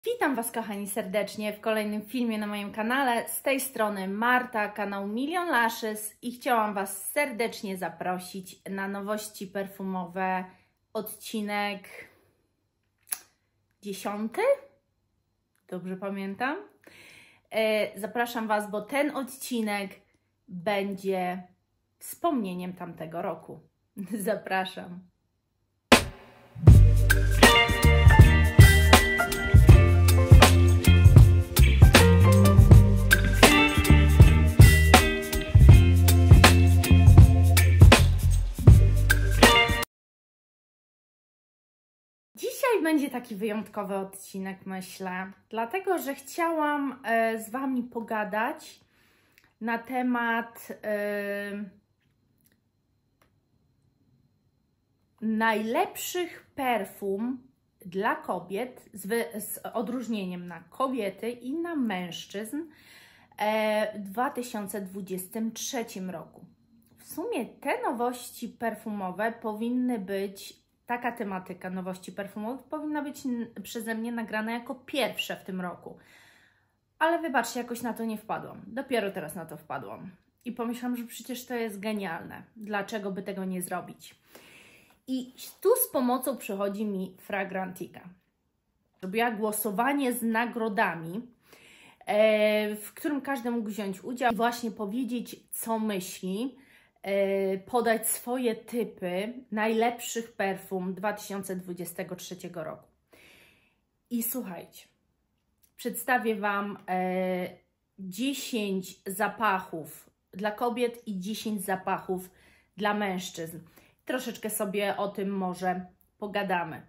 Witam Was, kochani, serdecznie w kolejnym filmie na moim kanale. Z tej strony Marta, kanał Million Lashes i chciałam Was serdecznie zaprosić na nowości perfumowe, odcinek 10? Dobrze pamiętam? Zapraszam Was, bo ten odcinek będzie wspomnieniem tamtego roku. Zapraszam. Dzisiaj będzie taki wyjątkowy odcinek, myślę, dlatego że chciałam z Wami pogadać na temat najlepszych perfum dla kobiet, z odróżnieniem na kobiety i na mężczyzn w 2023 roku. W sumie te nowości perfumowe powinny być, taka tematyka nowości perfumowych powinna być przeze mnie nagrana jako pierwsze w tym roku. Ale wybaczcie, jakoś na to nie wpadłam. Dopiero teraz na to wpadłam. I pomyślałam, że przecież to jest genialne. Dlaczego by tego nie zrobić? I tu z pomocą przychodzi mi Fragrantica. Robiła głosowanie z nagrodami, w którym każdy mógł wziąć udział i właśnie powiedzieć, co myśli, podać swoje typy najlepszych perfum 2023 roku. I słuchajcie, przedstawię Wam 10 zapachów dla kobiet i 10 zapachów dla mężczyzn. Troszeczkę sobie o tym może pogadamy.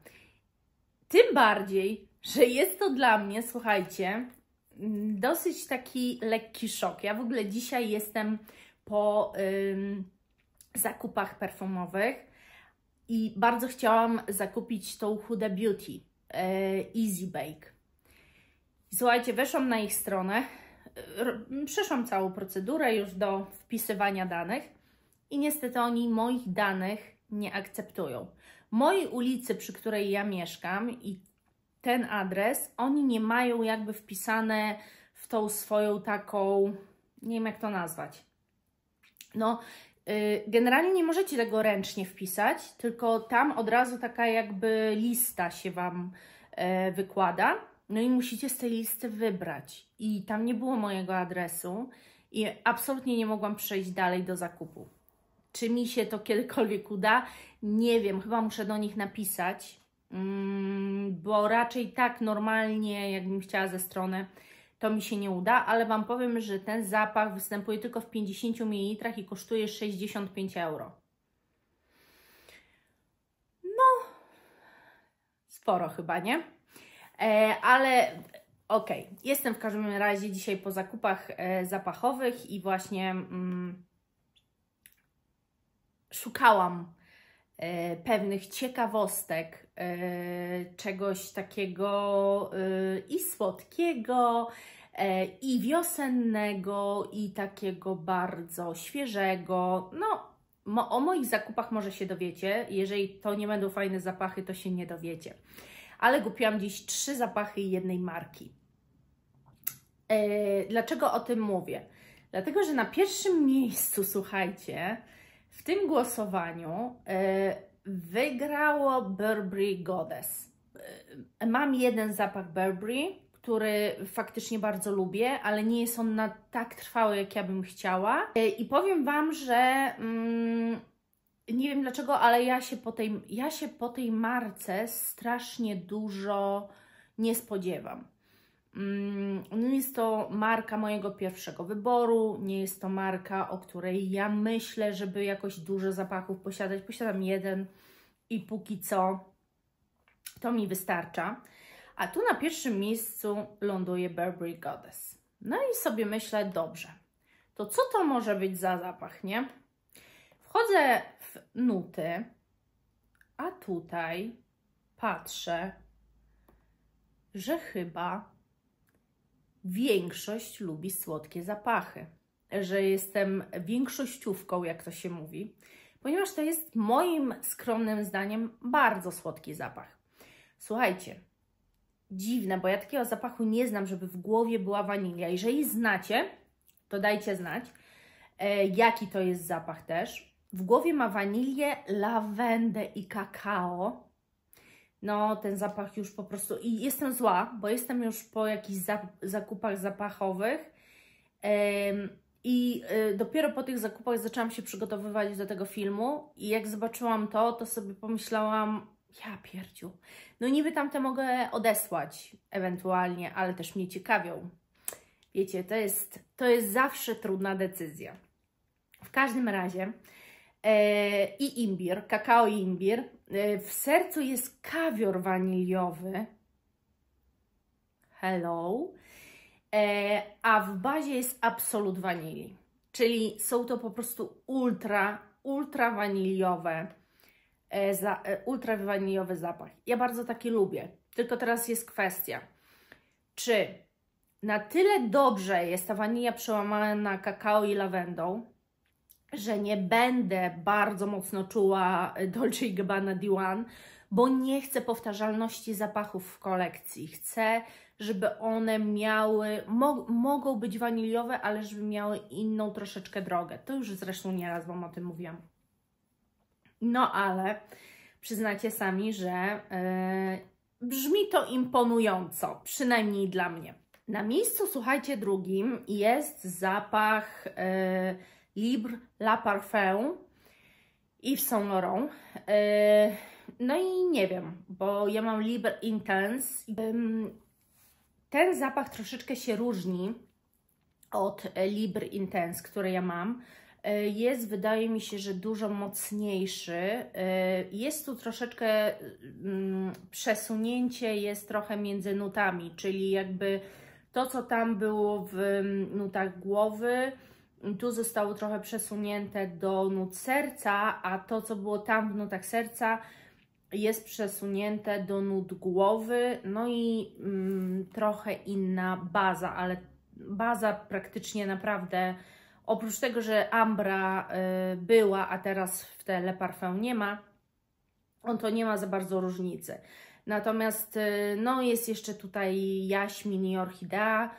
Tym bardziej, że jest to dla mnie, słuchajcie, dosyć taki lekki szok. Ja w ogóle dzisiaj jestem po zakupach perfumowych i bardzo chciałam zakupić tą Huda Beauty Easy Bake. Słuchajcie, weszłam na ich stronę, przeszłam całą procedurę już do wpisywania danych i niestety oni moich danych nie akceptują. Mojej ulicy, przy której ja mieszkam i ten adres, oni nie mają jakby wpisane w tą swoją taką, nie wiem jak to nazwać. No, generalnie nie możecie tego ręcznie wpisać, tylko tam od razu taka jakby lista się Wam wykłada. No i musicie z tej listy wybrać. I tam nie było mojego adresu i absolutnie nie mogłam przejść dalej do zakupu. Czy mi się to kiedykolwiek uda? Nie wiem, chyba muszę do nich napisać, bo raczej tak normalnie, jakbym chciała ze strony, to mi się nie uda, ale Wam powiem, że ten zapach występuje tylko w 50 ml i kosztuje 65 €. No, sporo chyba, nie? Ale okej, jestem w każdym razie dzisiaj po zakupach zapachowych i właśnie szukałam pewnych ciekawostek, czegoś takiego i słodkiego, i wiosennego, i takiego bardzo świeżego. No, o moich zakupach może się dowiecie. Jeżeli to nie będą fajne zapachy, to się nie dowiecie. Ale kupiłam dziś 3 zapachy jednej marki. Dlaczego o tym mówię? Dlatego, że na pierwszym miejscu, słuchajcie, w tym głosowaniu wygrało Burberry Goddess. Mam jeden zapach Burberry, który faktycznie bardzo lubię, ale nie jest on na tak trwały, jak ja bym chciała. I powiem Wam, że nie wiem dlaczego, ale ja się po tej marce strasznie dużo nie spodziewam. Nie jest to marka mojego pierwszego wyboru, nie jest to marka, o której ja myślę, żeby jakoś dużo zapachów posiadać. Posiadam jeden i póki co to mi wystarcza. A tu na pierwszym miejscu ląduje Burberry Goddess. No i sobie myślę, dobrze, to co to może być za zapach, nie? Wchodzę w nuty, a tutaj patrzę, że chyba większość lubi słodkie zapachy, że jestem większościówką, jak to się mówi, ponieważ to jest moim skromnym zdaniem bardzo słodki zapach. Słuchajcie, dziwne, bo ja takiego zapachu nie znam, żeby w głowie była wanilia. Jeżeli znacie, to dajcie znać, jaki to jest zapach też. W głowie ma wanilię, lawendę i kakao. No, ten zapach już po prostu... I jestem zła, bo jestem już po jakichś zakupach zapachowych. I dopiero po tych zakupach zaczęłam się przygotowywać do tego filmu. I jak zobaczyłam to sobie pomyślałam, ja pierdziu. No niby tamte mogę odesłać ewentualnie, ale też mnie ciekawią. Wiecie, to jest zawsze trudna decyzja. W każdym razie i imbir, kakao i imbir. W sercu jest kawior waniliowy. Hello. A w bazie jest absolut wanilii. Czyli są to po prostu ultra waniliowy zapach. Ja bardzo taki lubię. Tylko teraz jest kwestia, czy na tyle dobrze jest ta wanilia przełamana kakao i lawendą, że nie będę bardzo mocno czuła Dolce & Gabbana D1, bo nie chcę powtarzalności zapachów w kolekcji. Chcę, żeby one miały, mogą być waniliowe, ale żeby miały inną troszeczkę drogę. To już zresztą nieraz Wam o tym mówiłam. No ale przyznacie sami, że brzmi to imponująco, przynajmniej dla mnie. Na miejscu, słuchajcie, drugim jest zapach Libre La Parfum Yves Saint Laurent. No i nie wiem, bo ja mam Libre Intense. Ten zapach troszeczkę się różni od Libre Intense, które ja mam. Jest, wydaje mi się, że dużo mocniejszy. Jest tu troszeczkę przesunięcie, jest trochę między nutami, czyli jakby to, co tam było w nutach głowy, tu zostało trochę przesunięte do nut serca, a to, co było tam w nutach serca, jest przesunięte do nut głowy. No i trochę inna baza, ale baza praktycznie naprawdę, oprócz tego, że ambra była, a teraz w te Le Parfum nie ma, on to nie ma za bardzo różnicy. Natomiast no, jest jeszcze tutaj jaśmin i orchidea,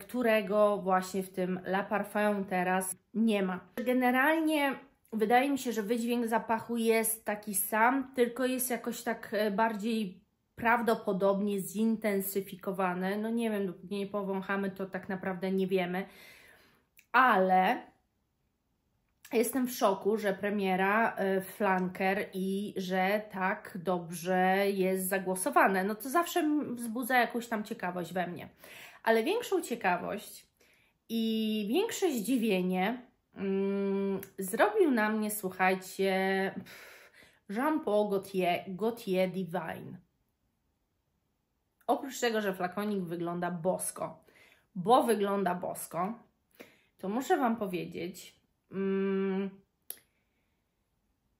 którego właśnie w tym La Parfum teraz nie ma. Generalnie wydaje mi się, że wydźwięk zapachu jest taki sam, tylko jest jakoś tak bardziej prawdopodobnie zintensyfikowany. No nie wiem, dopóki nie powąchamy, to tak naprawdę nie wiemy. Ale jestem w szoku, że premiera flanker i że tak dobrze jest zagłosowane. No to zawsze wzbudza jakąś tam ciekawość we mnie. Ale większą ciekawość i większe zdziwienie zrobił na mnie, słuchajcie, Jean-Paul Gaultier Divine. Oprócz tego, że flakonik wygląda bosko, to muszę Wam powiedzieć,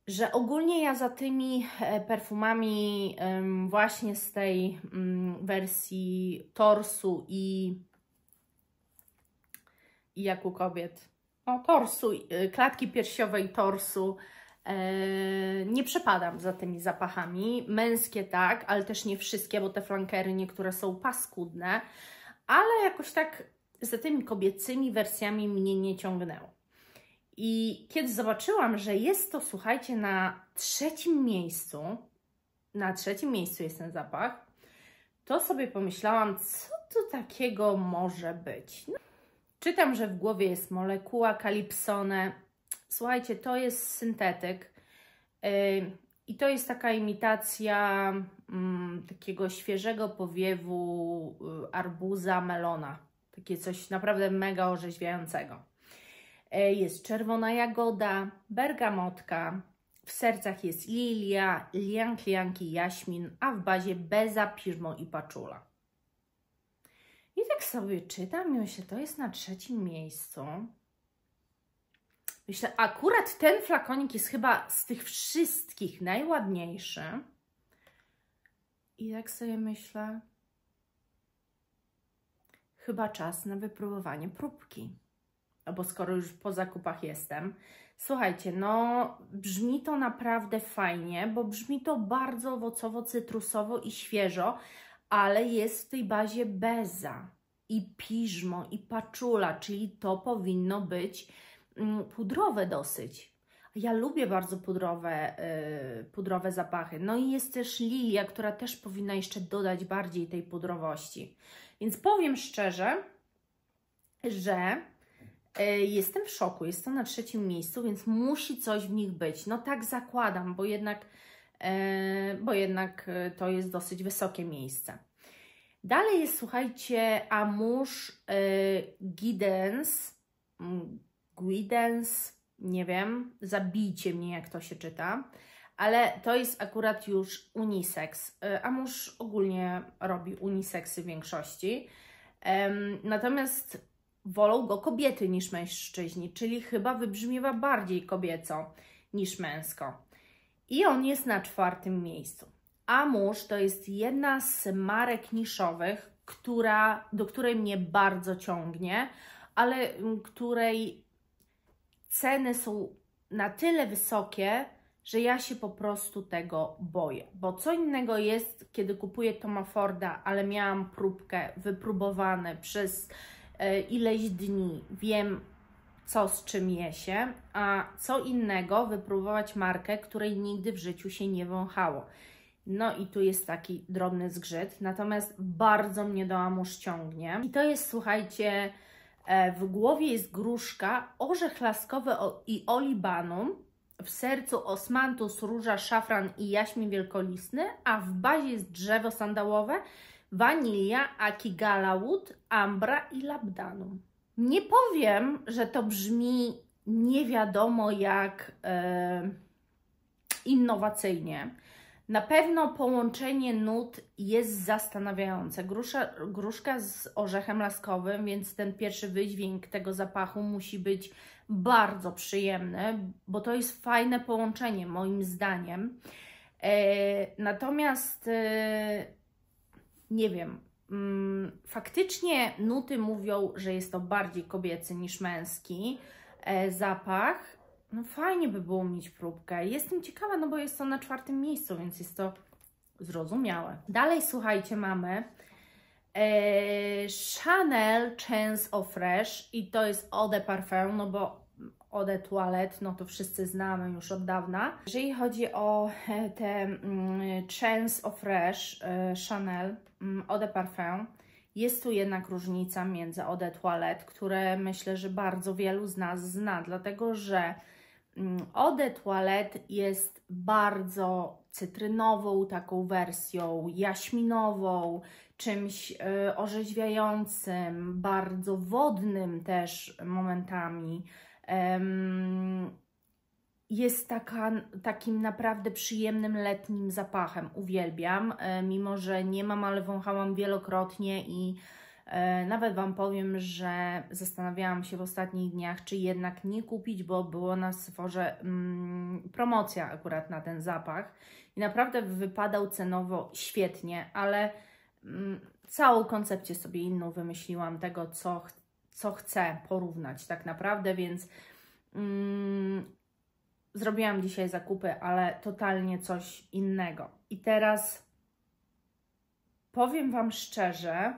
że ogólnie ja za tymi perfumami właśnie z tej wersji torsu i jak u kobiet, torsu, klatki piersiowej, torsu, nie przepadam za tymi zapachami. Męskie tak, ale też nie wszystkie, bo te flankery niektóre są paskudne, ale jakoś tak za tymi kobiecymi wersjami mnie nie ciągnęło. I kiedy zobaczyłam, że jest to, słuchajcie, na trzecim miejscu jest ten zapach, to sobie pomyślałam, co tu takiego może być. No, czytam, że w głowie jest molekuła Calypsone. Słuchajcie, to jest syntetyk i to jest taka imitacja takiego świeżego powiewu arbuza, melona. Takie coś naprawdę mega orzeźwiającego. Jest czerwona jagoda, bergamotka, w sercach jest lilia, liank i jaśmin, a w bazie beza, piżmo i paczula. I tak sobie czytam i myślę, to jest na trzecim miejscu. Myślę, akurat ten flakonik jest chyba z tych wszystkich najładniejszy. I tak sobie myślę, chyba czas na wypróbowanie próbki. No bo skoro już po zakupach jestem. Słuchajcie, no brzmi to naprawdę fajnie, bo brzmi to bardzo owocowo, cytrusowo i świeżo, ale jest w tej bazie beza i piżmo i paczula, czyli to powinno być pudrowe dosyć. Ja lubię bardzo pudrowe zapachy. No i jest też lilia, która też powinna jeszcze dodać bardziej tej pudrowości. Więc powiem szczerze, że jestem w szoku. Jest to na 3. miejscu, więc musi coś w nich być. No tak zakładam, bo jednak to jest dosyć wysokie miejsce. Dalej jest, słuchajcie, Amouage Guidance, nie wiem, zabijcie mnie, jak to się czyta, ale to jest akurat już unisex. Amouage ogólnie robi uniseksy w większości, natomiast wolą go kobiety niż mężczyźni, czyli chyba wybrzmiewa bardziej kobieco niż męsko. I on jest na 4. miejscu. Amouage to jest jedna z marek niszowych, do której mnie bardzo ciągnie, ale której ceny są na tyle wysokie, że ja się po prostu tego boję. Bo co innego jest, kiedy kupuję Toma Forda, ale miałam próbkę, wypróbowane przez ileś dni, wiem co z czym je się, a co innego wypróbować markę, której nigdy w życiu się nie wąchało. No i tu jest taki drobny zgrzyt, natomiast bardzo mnie do Amouage ciągnie. I to jest, słuchajcie, w głowie jest gruszka, orzech laskowy i olibanum, w sercu osmantus, róża, szafran i jaśmin wielkolistny, a w bazie jest drzewo sandałowe, wanilia, akigala wood, ambra i labdanum. Nie powiem, że to brzmi nie wiadomo jak innowacyjnie. Na pewno połączenie nut jest zastanawiające. Gruszka z orzechem laskowym, więc ten pierwszy wydźwięk tego zapachu musi być bardzo przyjemny, bo to jest fajne połączenie moim zdaniem. Natomiast nie wiem, faktycznie nuty mówią, że jest to bardziej kobiecy niż męski zapach. No fajnie by było mieć próbkę. Jestem ciekawa, no bo jest to na 4. miejscu, więc jest to zrozumiałe. Dalej, słuchajcie, mamy Chanel Chance of Fresh i to jest Eau de Parfum, no bo Eau de Toilette, no to wszyscy znamy już od dawna. Jeżeli chodzi o te Chance of Fresh Chanel Eau de Parfum, jest tu jednak różnica między Eau de Toilette, które myślę, że bardzo wielu z nas zna, dlatego że Eau de Toilette jest bardzo cytrynową taką wersją, jaśminową, czymś orzeźwiającym, bardzo wodnym też momentami. Jest takim naprawdę przyjemnym letnim zapachem. Uwielbiam, mimo że nie mam, ale wąchałam wielokrotnie i nawet Wam powiem, że zastanawiałam się w ostatnich dniach, czy jednak nie kupić, bo było na Sephorze promocja akurat na ten zapach i naprawdę wypadał cenowo świetnie, ale całą koncepcję sobie inną wymyśliłam tego, co chcę porównać tak naprawdę, więc zrobiłam dzisiaj zakupy, ale totalnie coś innego. I teraz powiem Wam szczerze,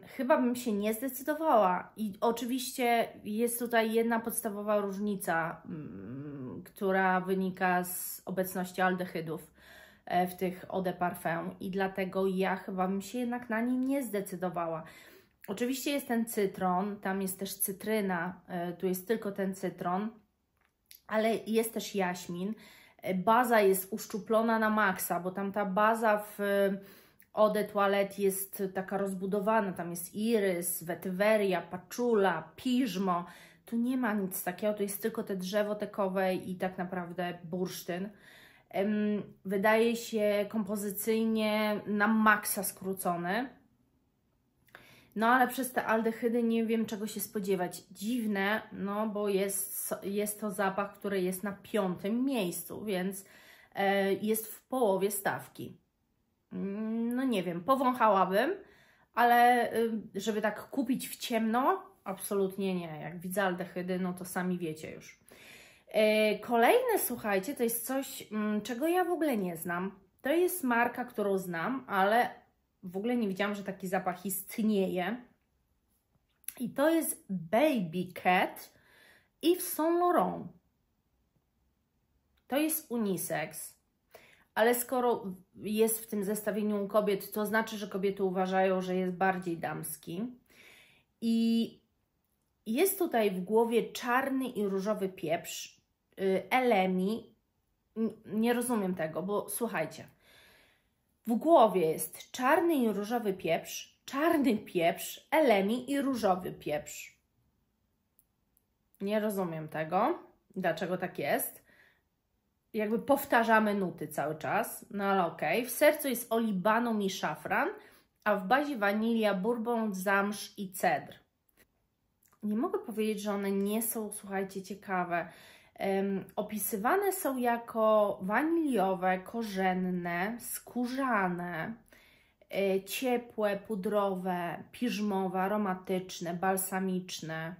chyba bym się nie zdecydowała. I oczywiście jest tutaj jedna podstawowa różnica, która wynika z obecności aldehydów w tych Eau de Parfum i dlatego ja chyba bym się jednak na nim nie zdecydowała. Oczywiście jest ten cytron, tam jest też cytryna, tu jest tylko ten cytron, ale jest też jaśmin. Baza jest uszczuplona na maksa, bo tam ta baza w Eau de Toilette jest taka rozbudowana, tam jest irys, wetyweria, paczula, piżmo. Tu nie ma nic takiego, tu jest tylko te drzewo tekowe i tak naprawdę bursztyn. Wydaje się kompozycyjnie na maksa skrócony. No ale przez te aldehydy nie wiem czego się spodziewać. Dziwne, no bo jest to zapach, który jest na 5. miejscu, więc jest w połowie stawki. No nie wiem, powąchałabym, ale żeby tak kupić w ciemno, absolutnie nie. Jak widzę aldehydy, no to sami wiecie już. Kolejne, słuchajcie, to jest coś, czego ja w ogóle nie znam. To jest marka, którą znam, ale w ogóle nie wiedziałam, że taki zapach istnieje. I to jest Baby Cat Yves Saint Laurent. To jest unisex, ale skoro jest w tym zestawieniu u kobiet, to znaczy, że kobiety uważają, że jest bardziej damski. I jest tutaj w głowie czarny i różowy pieprz, Elemi. Nie rozumiem tego, bo słuchajcie. W głowie jest czarny i różowy pieprz, czarny pieprz, Elemi i różowy pieprz. Nie rozumiem tego, dlaczego tak jest. Jakby powtarzamy nuty cały czas, no ale okej. W sercu jest olibanum i szafran, a w bazie wanilia, bourbon, zamsz i cedr. Nie mogę powiedzieć, że one nie są, słuchajcie, ciekawe. Opisywane są jako waniliowe, korzenne, skórzane, ciepłe, pudrowe, piżmowe, aromatyczne, balsamiczne.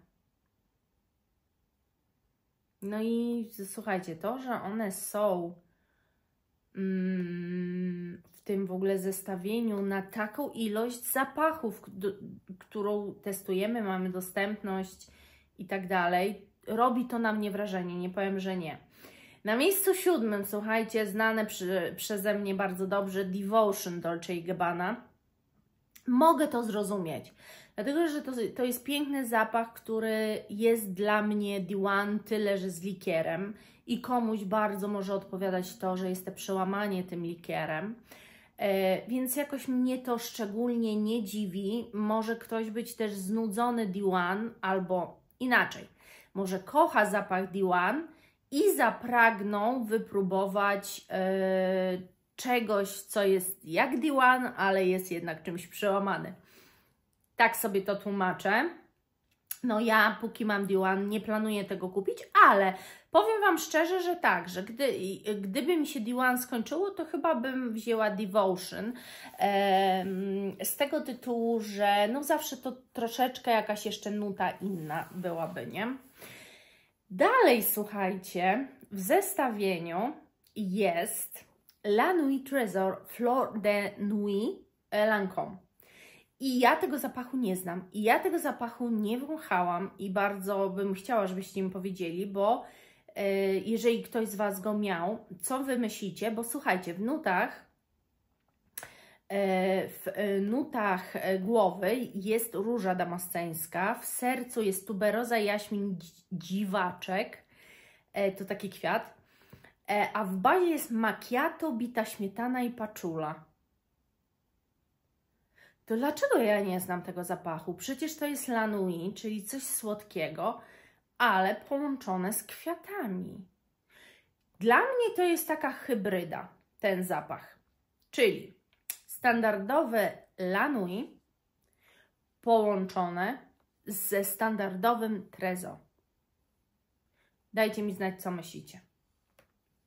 No i słuchajcie, to, że one są w tym w ogóle zestawieniu na taką ilość zapachów, którą testujemy, mamy dostępność i tak dalej, robi to na mnie wrażenie, nie powiem, że nie. Na miejscu 7, słuchajcie, znane przeze mnie bardzo dobrze Devotion Dolce & Gabbana. Mogę to zrozumieć, dlatego że to jest piękny zapach, który jest dla mnie Diwan tyle, że z likierem i komuś bardzo może odpowiadać to, że jest to przełamanie tym likierem. Więc jakoś mnie to szczególnie nie dziwi. Może ktoś być też znudzony Diwan albo inaczej. Może kocha zapach Diwan i zapragną wypróbować czegoś, co jest jak Diwan, ale jest jednak czymś przełamany. Tak sobie to tłumaczę. No ja, póki mam Diwan, nie planuję tego kupić, ale powiem Wam szczerze, że tak, że gdyby mi się Diwan skończyło, to chyba bym wzięła Devotion. Z tego tytułu, że no zawsze to troszeczkę jakaś jeszcze nuta inna byłaby, nie? Dalej, słuchajcie, w zestawieniu jest La Nuit Trésor Fleur de Nuit Lancôme. I ja tego zapachu nie znam. I ja tego zapachu nie wąchałam i bardzo bym chciała, żebyście mi powiedzieli, bo jeżeli ktoś z Was go miał, co Wy myślicie? Bo słuchajcie, w nutach głowy jest róża damasceńska, w sercu jest tuberoza, jaśmin, dziwaczek, to taki kwiat, a w bazie jest macchiato, bita śmietana i paczula. To dlaczego ja nie znam tego zapachu? Przecież to jest La Nuit, czyli coś słodkiego, ale połączone z kwiatami. Dla mnie to jest taka hybryda, ten zapach. Czyli standardowe La Nuit połączone ze standardowym Trésor. Dajcie mi znać, co myślicie,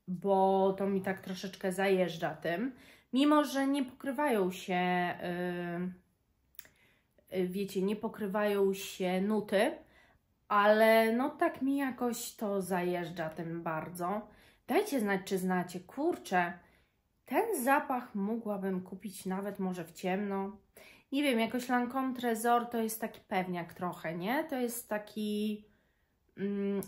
bo to mi tak troszeczkę zajeżdża tym. Mimo że nie pokrywają się, wiecie, nie pokrywają się nuty, ale no tak mi jakoś to zajeżdża tym bardzo. Dajcie znać, czy znacie. Kurczę, ten zapach mogłabym kupić nawet może w ciemno. Nie wiem, jakoś Lancôme Trésor to jest taki pewniak trochę, nie? To jest taki...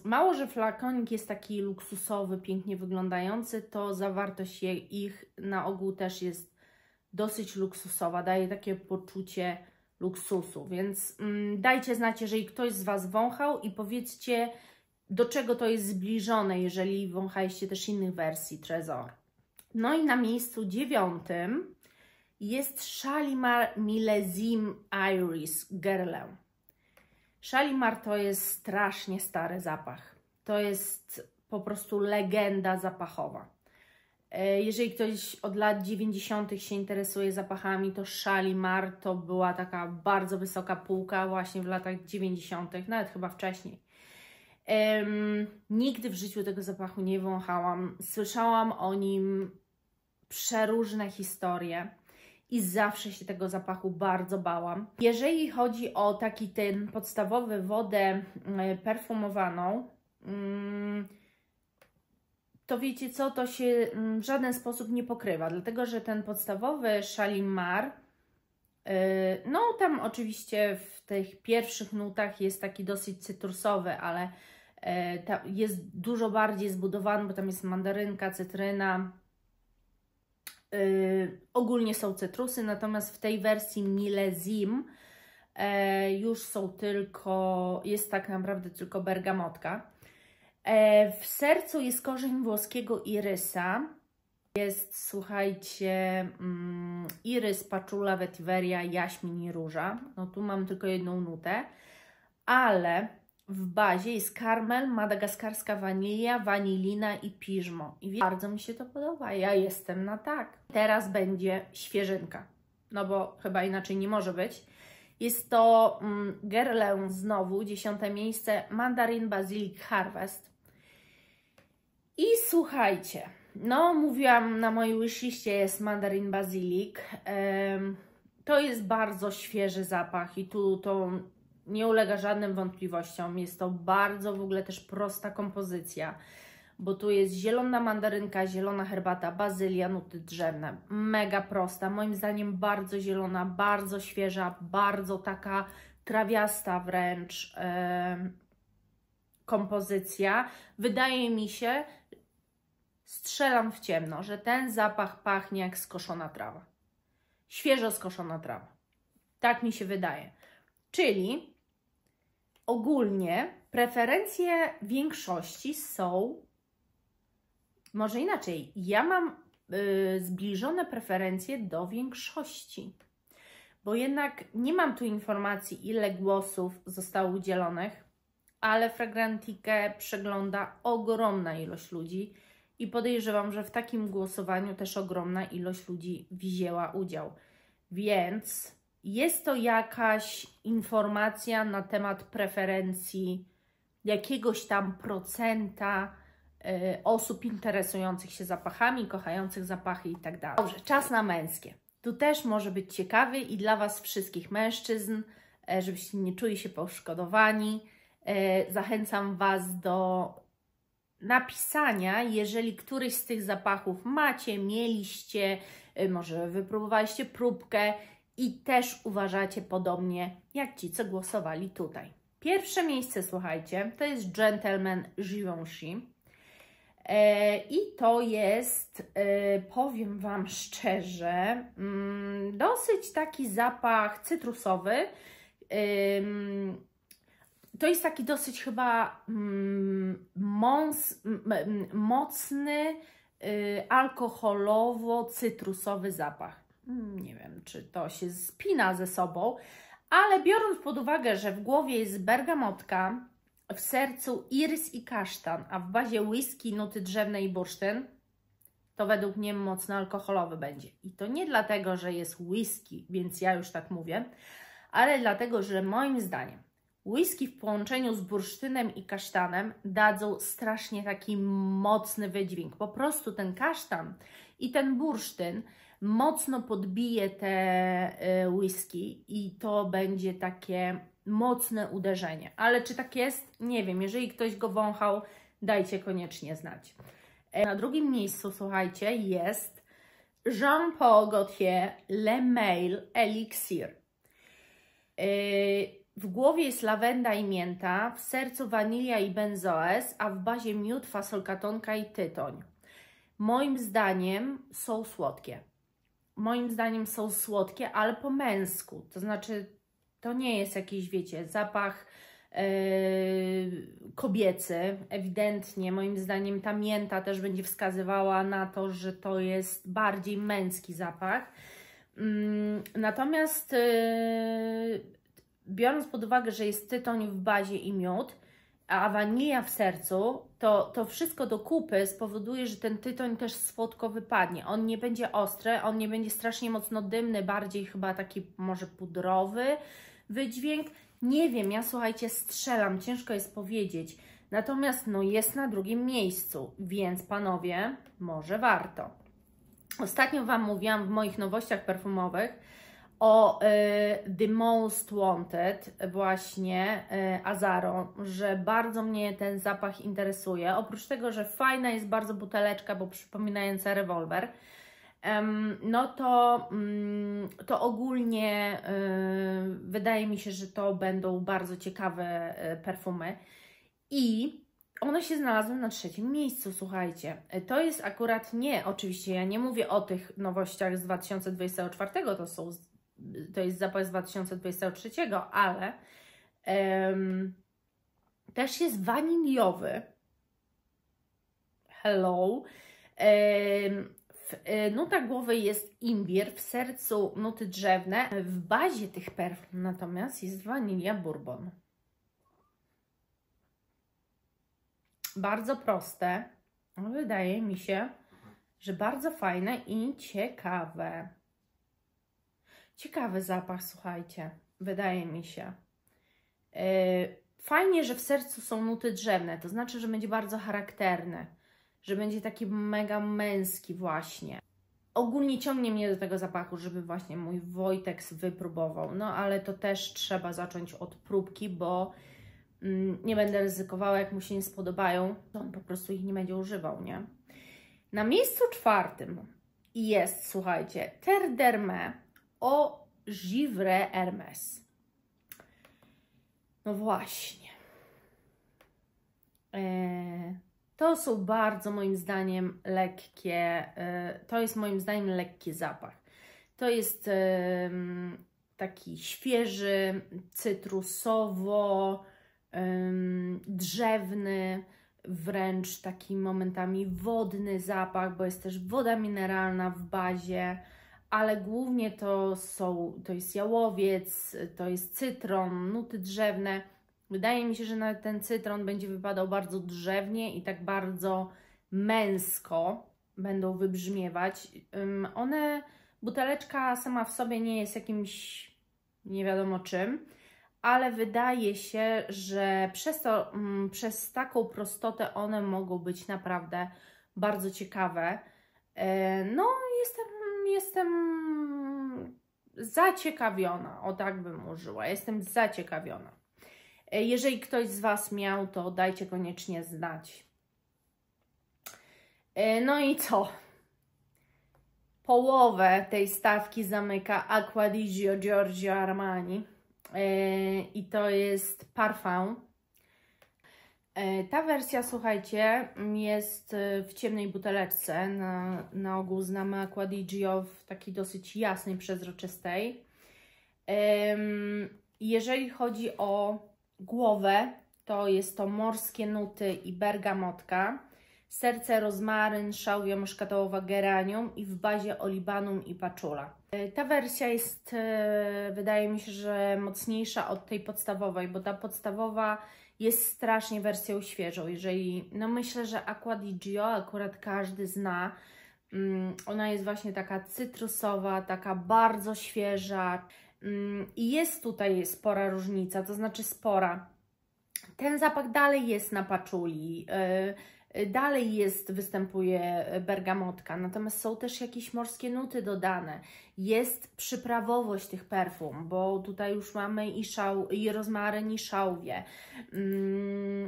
Mało, że flakonik jest taki luksusowy, pięknie wyglądający, to zawartość ich na ogół też jest dosyć luksusowa, daje takie poczucie luksusu, więc dajcie znać, jeżeli ktoś z Was wąchał i powiedzcie, do czego to jest zbliżone, jeżeli wąchaliście też innych wersji Trésor. No i na miejscu 9 jest Shalimar Millésime Iris Guerlain. Shalimar to jest strasznie stary zapach. To jest po prostu legenda zapachowa. Jeżeli ktoś od lat 90. się interesuje zapachami, to Shalimar to była taka bardzo wysoka półka właśnie w latach 90., nawet chyba wcześniej. Nigdy w życiu tego zapachu nie wąchałam. Słyszałam o nim przeróżne historie i zawsze się tego zapachu bardzo bałam. Jeżeli chodzi o taki ten podstawowy wodę perfumowaną, to wiecie co, to się w żaden sposób nie pokrywa, dlatego że ten podstawowy Shalimar No tam oczywiście w tych pierwszych nutach jest taki dosyć cytrusowy, ale jest dużo bardziej zbudowany, bo tam jest mandarynka, cytryna. Ogólnie są cytrusy, natomiast w tej wersji Millésime już są tylko, jest tak naprawdę tylko bergamotka. W sercu jest korzeń włoskiego irysa. Jest, słuchajcie, irys, patchoula, vetiveria, jaśmin i róża. No tu mam tylko jedną nutę, ale w bazie jest karmel, madagaskarska wanilia, wanilina i piżmo. I bardzo mi się to podoba, ja jestem na tak. Teraz będzie świeżynka, no bo chyba inaczej nie może być. Jest to Guerlain znowu, 10. miejsce, Mandarin Basilic Harvest. I słuchajcie, no mówiłam, na mojej wishliście jest Mandarin Basilic. To jest bardzo świeży zapach i tu to nie ulega żadnym wątpliwościom. Jest to bardzo w ogóle też prosta kompozycja, bo tu jest zielona mandarynka, zielona herbata, bazylia, nuty drzewne. Mega prosta, moim zdaniem bardzo zielona, bardzo świeża, bardzo taka trawiasta wręcz kompozycja. Wydaje mi się, strzelam w ciemno, że ten zapach pachnie jak skoszona trawa. Świeżo skoszona trawa. Tak mi się wydaje. Czyli ogólnie preferencje większości są, może inaczej, ja mam zbliżone preferencje do większości, bo jednak nie mam tu informacji, ile głosów zostało udzielonych, ale Fragrantikę przegląda ogromna ilość ludzi i podejrzewam, że w takim głosowaniu też ogromna ilość ludzi wzięła udział. Więc jest to jakaś informacja na temat preferencji jakiegoś tam procenta osób interesujących się zapachami, kochających zapachy i tak dalej. Dobrze, czas na męskie. Tu też może być ciekawy i dla Was wszystkich mężczyzn, żebyście nie czuli się poszkodowani. Zachęcam Was do napisania, jeżeli któryś z tych zapachów macie, mieliście, może wypróbowaliście próbkę i też uważacie podobnie jak ci, co głosowali tutaj. Pierwsze miejsce, słuchajcie, to jest Gentleman Givenchy. I to jest, powiem Wam szczerze, dosyć taki zapach cytrusowy. To jest taki dosyć chyba mocny, alkoholowo-cytrusowy zapach. Nie wiem, czy to się spina ze sobą, ale biorąc pod uwagę, że w głowie jest bergamotka, w sercu irys i kasztan, a w bazie whisky, nuty drzewne i bursztyn, to według mnie mocno alkoholowy będzie. I to nie dlatego, że jest whisky, więc ja już tak mówię, ale dlatego, że moim zdaniem whisky w połączeniu z bursztynem i kasztanem dadzą strasznie taki mocny wydźwięk. Po prostu ten kasztan i ten bursztyn mocno podbije te whisky i to będzie takie mocne uderzenie. Ale czy tak jest? Nie wiem. Jeżeli ktoś go wąchał, dajcie koniecznie znać. Na drugim miejscu, słuchajcie, jest Jean Paul Gaultier Le Male Elixir. W głowie jest lawenda i mięta, w sercu wanilia i benzoes, a w bazie miód, fasolka tonka i tytoń. Moim zdaniem są słodkie. Moim zdaniem są słodkie, ale po męsku. To znaczy, to nie jest jakiś, wiecie, zapach kobiecy. Ewidentnie, moim zdaniem, ta mięta też będzie wskazywała na to, że to jest bardziej męski zapach. Natomiast biorąc pod uwagę, że jest tytoń w bazie i miód, a wanilia w sercu, to wszystko do kupy spowoduje, że ten tytoń też słodko wypadnie. On nie będzie ostry, on nie będzie strasznie mocno dymny, bardziej chyba taki może pudrowy wydźwięk. Nie wiem, ja słuchajcie, strzelam, ciężko jest powiedzieć. Natomiast no jest na drugim miejscu, więc panowie, może warto. Ostatnio Wam mówiłam w moich nowościach perfumowych o The Most Wanted, właśnie Azaro, że bardzo mnie ten zapach interesuje. Oprócz tego, że fajna jest bardzo buteleczka, bo przypominająca rewolwer, to ogólnie wydaje mi się, że to będą bardzo ciekawe perfumy i one się znalazły na 3. miejscu, słuchajcie. To jest akurat nie, oczywiście ja nie mówię o tych nowościach z 2024, to jest zapach z 2023, ale też jest waniliowy. Hello. W nutach głowy jest imbir, w sercu nuty drzewne. W bazie tych perfum natomiast jest wanilia bourbon. Bardzo proste. Wydaje mi się, że bardzo fajne i ciekawe. Ciekawy zapach, słuchajcie. Wydaje mi się. Fajnie, że w sercu są nuty drzewne. To znaczy, że będzie bardzo charakterny. Że będzie taki mega męski właśnie. Ogólnie ciągnie mnie do tego zapachu, żeby właśnie mój Wojtek wypróbował. No ale to też trzeba zacząć od próbki, bo nie będę ryzykowała, jak mu się nie spodobają, to on po prostu ich nie będzie używał, nie? Na miejscu 4 jest, słuchajcie, Terre d'Hermès Eau Givre Hermès. No właśnie. To są bardzo moim zdaniem lekkie, to jest moim zdaniem lekki zapach. To jest taki świeży, cytrusowo, drzewny, wręcz taki momentami wodny zapach, bo jest też woda mineralna w bazie, ale głównie to jest jałowiec, to jest cytron, nuty drzewne. Wydaje mi się, że nawet ten cytron będzie wypadał bardzo drzewnie i tak bardzo męsko będą wybrzmiewać. Buteleczka sama w sobie nie jest jakimś nie wiadomo czym, ale wydaje się, że przez taką prostotę one mogą być naprawdę bardzo ciekawe. No, jestem zaciekawiona, o tak bym użyła, jestem zaciekawiona. Jeżeli ktoś z Was miał, to dajcie koniecznie znać. No i co? Połowę tej stawki zamyka Acqua di Giorgio Armani i to jest parfum. Ta wersja, słuchajcie, jest w ciemnej buteleczce. Na ogół znamy Acqua di Gio w takiej dosyć jasnej, przezroczystej. Jeżeli chodzi o głowę, to jest to morskie nuty i bergamotka, serce, rozmaryn, szałwia muszkatołowa, geranium i w bazie olibanum i paczula. Ta wersja jest, wydaje mi się, że mocniejsza od tej podstawowej, bo ta podstawowa jest strasznie wersją świeżą. No myślę, że Acqua di Gio akurat każdy zna. Ona jest właśnie taka cytrusowa, taka bardzo świeża. I jest tutaj spora różnica, to znaczy spora. Ten zapach dalej jest na paczuli, dalej występuje bergamotka, natomiast są też jakieś morskie nuty dodane. Jest przyprawowość tych perfum, bo tutaj już mamy i rozmaryn, i szałwię.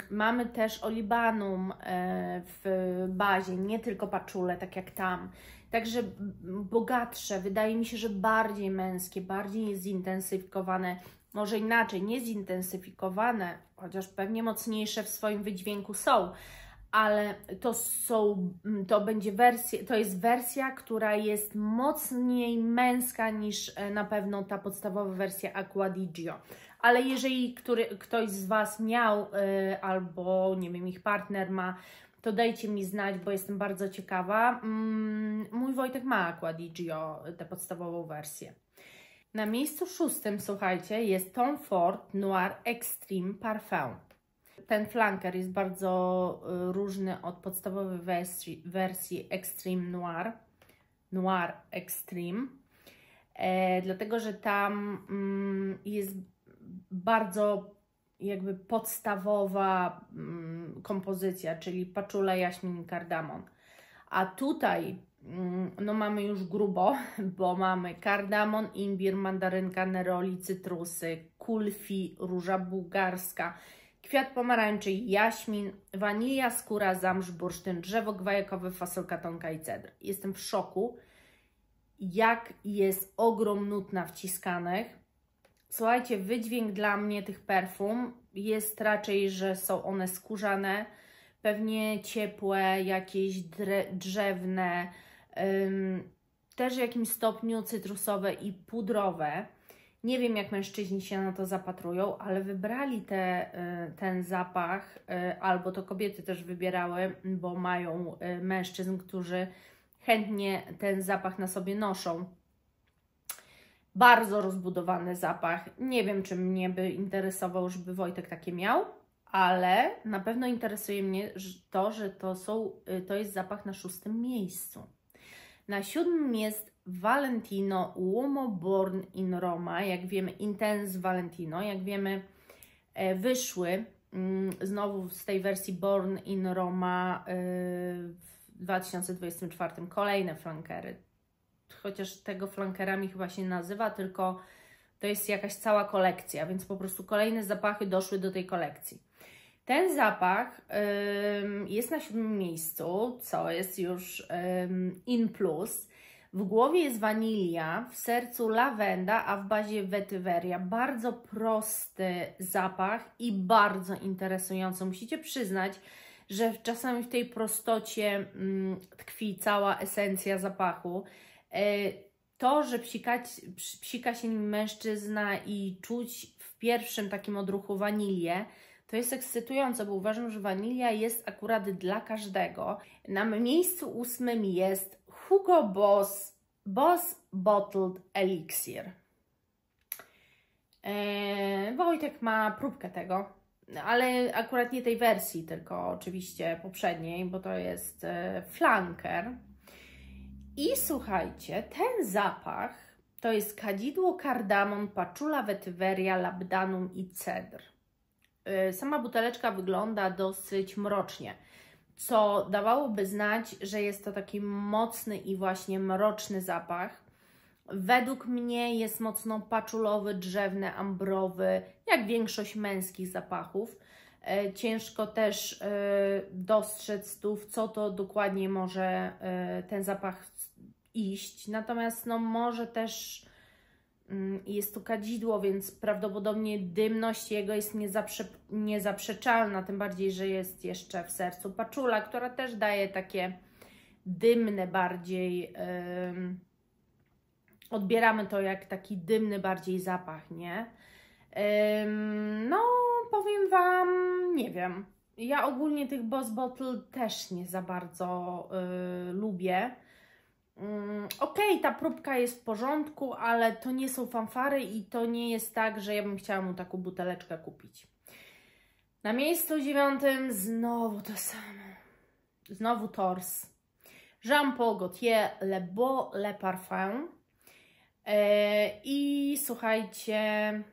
Mamy też olibanum w bazie, nie tylko paczule, tak jak tam. Także bogatsze, wydaje mi się, że bardziej męskie, bardziej zintensyfikowane, może inaczej, nie zintensyfikowane, chociaż pewnie mocniejsze w swoim wydźwięku są, ale to jest wersja, która jest mocniej męska niż na pewno ta podstawowa wersja Acqua di Gio. Ale jeżeli ktoś z Was miał, albo nie wiem, ich partner ma, to dajcie mi znać, bo jestem bardzo ciekawa. Mój Wojtek ma Acqua di Gio, tę podstawową wersję. Na miejscu 6, słuchajcie, jest Tom Ford Noir Extreme Parfum. Ten flanker jest bardzo różny od podstawowej wersji Extreme Noir Extreme, dlatego że tam jest bardzo jakby podstawowa kompozycja, czyli paczula, jaśmin i kardamon. A tutaj no mamy już grubo, bo mamy kardamon, imbir, mandarynka, neroli, cytrusy, kulfi, róża bułgarska, kwiat pomarańczy, jaśmin, wanilia, skóra, zamrz, bursztyn, drzewo gwajakowe, fasolka tonka i cedr. Jestem w szoku, jak jest ogrom nut nawciskanych. Słuchajcie, wydźwięk dla mnie tych perfum jest raczej, że są one skórzane, pewnie ciepłe, jakieś drzewne, też w jakimś stopniu cytrusowe i pudrowe. Nie wiem, jak mężczyźni się na to zapatrują, ale wybrali ten zapach, albo to kobiety też wybierały, bo mają mężczyzn, którzy chętnie ten zapach na sobie noszą. Bardzo rozbudowany zapach. Nie wiem, czy mnie by interesował, żeby Wojtek takie miał, ale na pewno interesuje mnie to, że to jest zapach na 6. miejscu. Na 7. jest Valentino Uomo Born in Roma. Jak wiemy, Intense Valentino. Jak wiemy, wyszły znowu z tej wersji Born in Roma w 2024 kolejne flankery. Chociaż tego flankerami chyba się nie nazywa, tylko to jest jakaś cała kolekcja, więc po prostu kolejne zapachy doszły do tej kolekcji. Ten zapach jest na 7. miejscu, co jest już in plus. W głowie jest wanilia, w sercu lawenda, a w bazie wetyweria. Bardzo prosty zapach i bardzo interesujący. Musicie przyznać, że czasami w tej prostocie tkwi cała esencja zapachu. To, że psika się nim mężczyzna i czuć w pierwszym takim odruchu wanilię, to jest ekscytujące, bo uważam, że wanilia jest akurat dla każdego. Na miejscu 8. jest Hugo Boss Bottled Elixir. Wojtek ma próbkę tego, ale akurat nie tej wersji, tylko oczywiście poprzedniej, bo to jest flanker. I słuchajcie, ten zapach to jest kadzidło, kardamon, paczula, wetyweria, labdanum i cedr. Sama buteleczka wygląda dosyć mrocznie, co dawałoby znać, że jest to taki mocny i właśnie mroczny zapach. Według mnie jest mocno paczulowy, drzewny, ambrowy, jak większość męskich zapachów. Ciężko też dostrzec tu, w co to dokładnie może ten zapach iść. Natomiast no, może też jest to kadzidło, więc prawdopodobnie dymność jego jest niezaprzeczalna, tym bardziej, że jest jeszcze w sercu paczula, która też daje takie dymne bardziej, odbieramy to jak taki dymny bardziej zapach, nie? No, powiem Wam, nie wiem, ja ogólnie tych Boss Bottle też nie za bardzo lubię. Okej, ta próbka jest w porządku, ale to nie są fanfary i to nie jest tak, że ja bym chciała mu taką buteleczkę kupić. Na miejscu 9 znowu to samo. Znowu Tors. Jean Paul Gaultier Le Beau Le Parfum. I słuchajcie,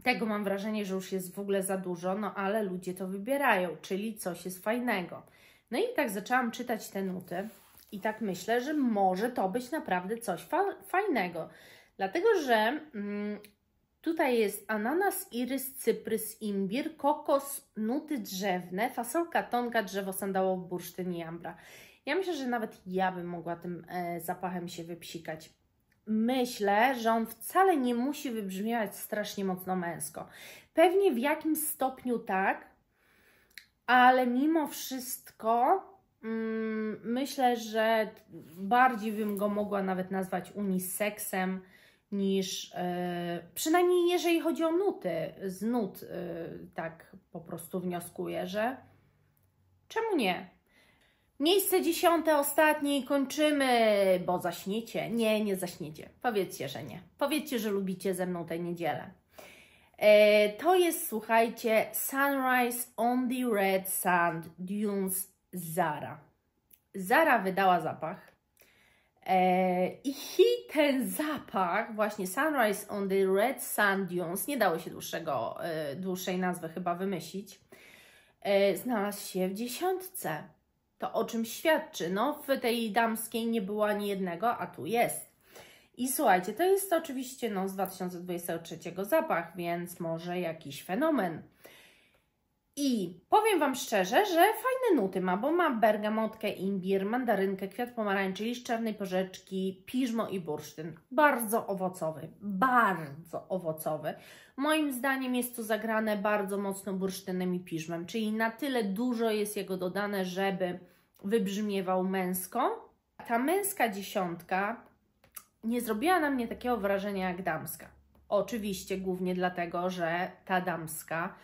tego mam wrażenie, że już jest w ogóle za dużo, no ale ludzie to wybierają, czyli coś jest fajnego. No i tak zaczęłam czytać te nuty i tak myślę, że może to być naprawdę coś fajnego. Dlatego, że tutaj jest ananas, irys, cyprys, imbir, kokos, nuty drzewne, fasolka tonka, drzewo sandałowe, bursztyn i ambra. Ja myślę, że nawet ja bym mogła tym zapachem się wypsikać. Myślę, że on wcale nie musi wybrzmiewać strasznie mocno męsko. Pewnie w jakimś stopniu tak, ale mimo wszystko myślę, że bardziej bym go mogła nawet nazwać uniseksem niż, przynajmniej jeżeli chodzi o nuty, z nut tak po prostu wnioskuję, że czemu nie? Miejsce 10, ostatnie i kończymy, bo zaśniecie. Nie, nie zaśniecie. Powiedzcie, że nie. Powiedzcie, że lubicie ze mną tę niedzielę. To jest, słuchajcie, Sunrise on the Red Sand Dunes Zara. Zara wydała zapach. I ten zapach, właśnie Sunrise on the Red Sand Dunes, nie dało się dłuższej nazwy chyba wymyślić, znalazł się w 10. To o czym świadczy? No, w tej damskiej nie było ani jednego, a tu jest. I słuchajcie, to jest oczywiście z 2023 zapach, więc może jakiś fenomen. I powiem Wam szczerze, że fajne nuty ma, bo ma bergamotkę, imbir, mandarynkę, kwiat pomarańczy, liść czarnej porzeczki, piżmo i bursztyn. Bardzo owocowy, bardzo owocowy. Moim zdaniem jest tu zagrane bardzo mocno bursztynem i piżmem, czyli na tyle dużo jest jego dodane, żeby wybrzmiewał męsko. Ta męska dziesiątka nie zrobiła na mnie takiego wrażenia jak damska. Oczywiście głównie dlatego, że ta damska,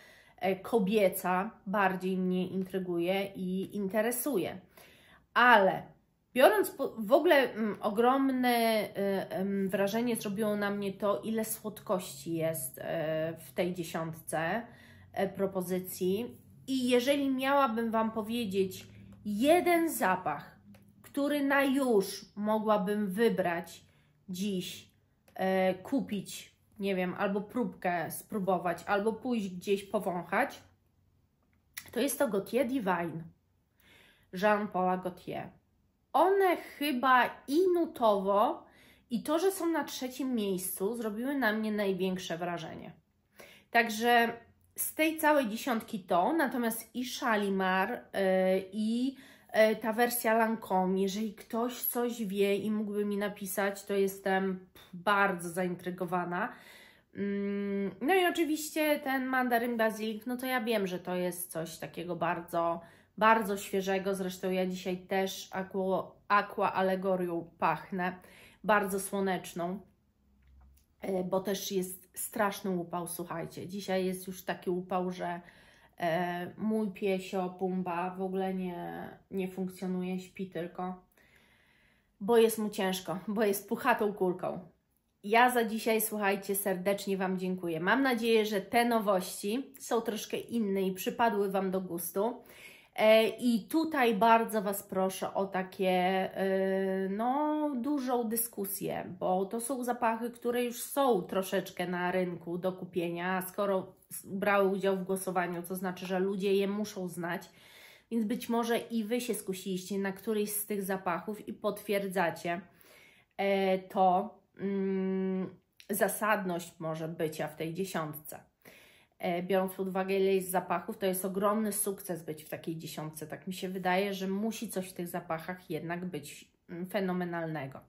kobieca bardziej mnie intryguje i interesuje. Ale biorąc w ogóle ogromne wrażenie zrobiło na mnie to, ile słodkości jest w tej dziesiątce propozycji. I jeżeli miałabym Wam powiedzieć jeden zapach, który na już mogłabym wybrać dziś, kupić, nie wiem, albo próbkę spróbować, albo pójść gdzieś powąchać, to jest to Gaultier Divine Jean-Paula Gaultier. One chyba i nutowo, i to, że są na 3. miejscu, zrobiły na mnie największe wrażenie. Także z tej całej dziesiątki to, natomiast i Shalimar, i ta wersja Lancome, jeżeli ktoś coś wie i mógłby mi napisać, to jestem bardzo zaintrygowana. No i oczywiście ten mandaryn bazylik, no to ja wiem, że to jest coś takiego bardzo, bardzo świeżego. Zresztą ja dzisiaj też aqua alegorią pachnę, bardzo słoneczną, bo też jest straszny upał, słuchajcie. Dzisiaj jest już taki upał, że mój piesio Pumba w ogóle nie funkcjonuje, śpi tylko, bo jest mu ciężko, bo jest puchatą kulką. Ja za dzisiaj, słuchajcie, serdecznie Wam dziękuję. Mam nadzieję, że te nowości są troszkę inne i przypadły Wam do gustu. I tutaj bardzo Was proszę o takie, no, dużą dyskusję, bo to są zapachy, które już są troszeczkę na rynku do kupienia, skoro brały udział w głosowaniu, to znaczy, że ludzie je muszą znać, więc być może i Wy się skusiliście na któryś z tych zapachów i potwierdzacie to zasadność może bycia w tej dziesiątce. Biorąc pod uwagę, ile jest zapachów, to jest ogromny sukces być w takiej dziesiątce. Tak mi się wydaje, że musi coś w tych zapachach jednak być fenomenalnego.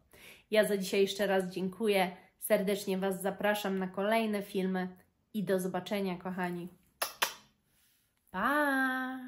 Ja za dzisiaj jeszcze raz dziękuję. Serdecznie Was zapraszam na kolejne filmy i do zobaczenia, kochani. Pa!